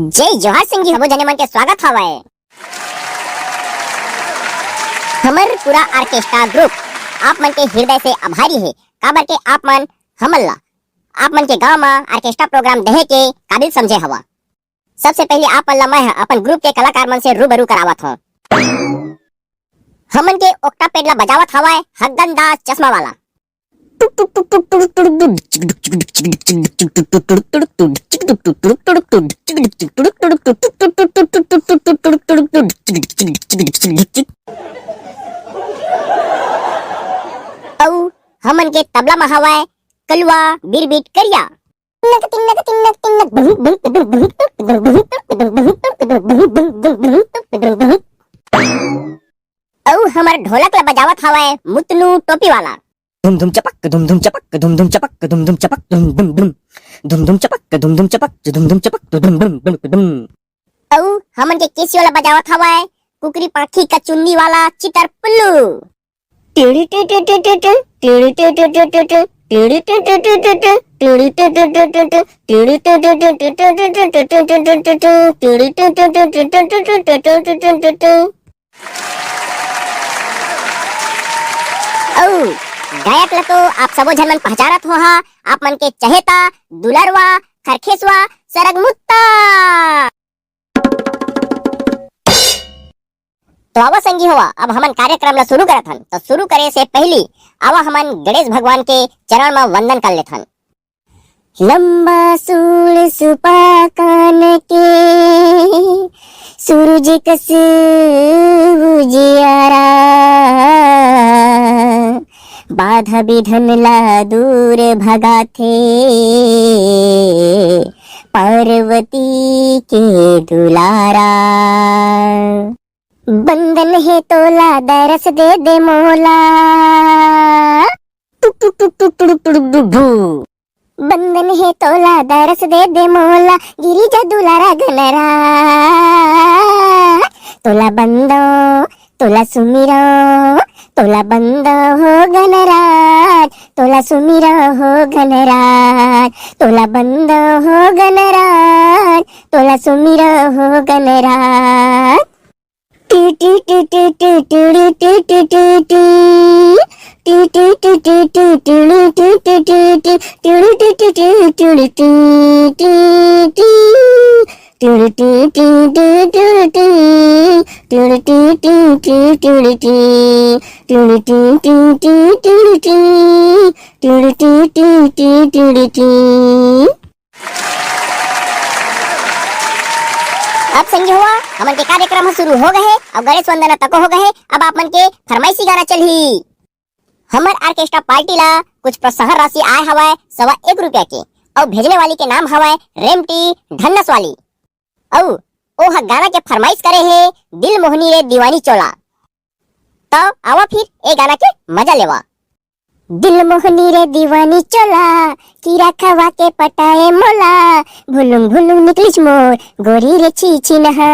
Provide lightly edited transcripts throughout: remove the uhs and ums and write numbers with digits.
जय जोहार सिंह जी, सबो जने मन के स्वागत हवय। हमर पूरा ऑर्केस्ट्रा ग्रुप आप मन के हृदय से आभारी है, काबर के आप मन हमन ला आप मन के गांव में ऑर्केस्ट्रा प्रोग्राम देहे के काबिल समझे हवा। सबसे पहले आप मन ला मैं अपन ग्रुप के कलाकार मन से रूबरू करावत हूं। हमन के ओक्टा पेडला बजावत हवय हग्गन दास चश्मा वाला। औ हमन के तबला में हवय कलवा बिरबिट करिया। औ हमर ढोलक ला बजावत हवय मुतनू टोपी वाला। धुम धुम चपक धुम धुम चपक धुम धुम चपक धुम धुम चपक धुम धुम धुम धुम धुम चपक धुम धुम चपक धुम धुम चपक धुम धुम धुम धुम। औ हमन के केसियो ला बजावत हवय कुकरी पाखी का चुन्नी वाला चितर पुल्लू। गायक ला तो आप सबो झन मन पहचानत हो हा, आप मन के चहेता दुलरवा खरखेसवा सरगमुत्ता। तो आवा संगी हुआ, अब हमन कार्यक्रम ला शुरू करत हन। तो शुरू करे से पहली आवा हमन गणेश भगवान के चरण में वंदन कर लेथन। लंबा सूल सुपा कान के सूरज कस उजियारा, बाधा विधन ला दूर भगा थे पार्वती के दुलारा। बंधन है तोला दरस दे दे मोला, बंधन है तोला दरस दे दे मोला, गिरिजा दुलारा गनरा। तोला बंदो तोला सुमिरो, तोला बंदो हो गणराज, तोला सुमिरो हो गणराज, तोला बंदो हो गणराज, तोला सुमिरो हो गणराज। अब संगी हुआ, हमन के कार्यक्रम शुरू हो गए और गणेश वंदना तक हो गए। अब आप मन के फरमाइशी गाना चलही। हमर ऑर्केस्ट्रा पार्टी ला कुछ प्रोत्साहन राशि आए हवाय 1.25 रुपया के, और भेजने वाली के नाम हवाय रेमटी ढन्नस वाली। औ ओ गाना के फरमाइश करे है दिल मोहनी रे दीवानी चोला। तो आवा फिर ए गाना के मजा लेवा। दिल मोहनी रे दीवानी चोला, कीरा खवा के पटाए मोला, भुलुंग भुलुंग निकलिच मोर गोरी रे छी नहा,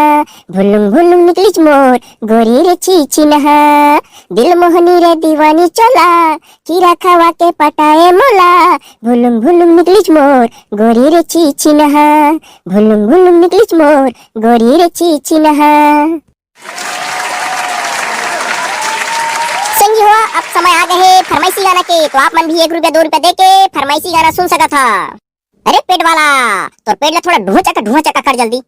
भुलुंग भुलुंग निकलिच मोर गोरी रे छी नहा। दिल मोहनी रे दीवानी चोला, कीरा खवा के पटाए मोला, भुलुंग भुलुंग निकलिच मोर गोरी रे छी नहा, भुलुंग भुलुंग निकलिच मोर गोरी रे छी नहा। संगी हुआ, अब समय आ गए है फरमाइशी गाना के। तो आप मन भी 1 रुपया 2 रुपया दे के फरमाइशी गाना सुन सकत था। अरे पेट वाला, तो पेट ला थोड़ा धुआं चका कर जल्दी।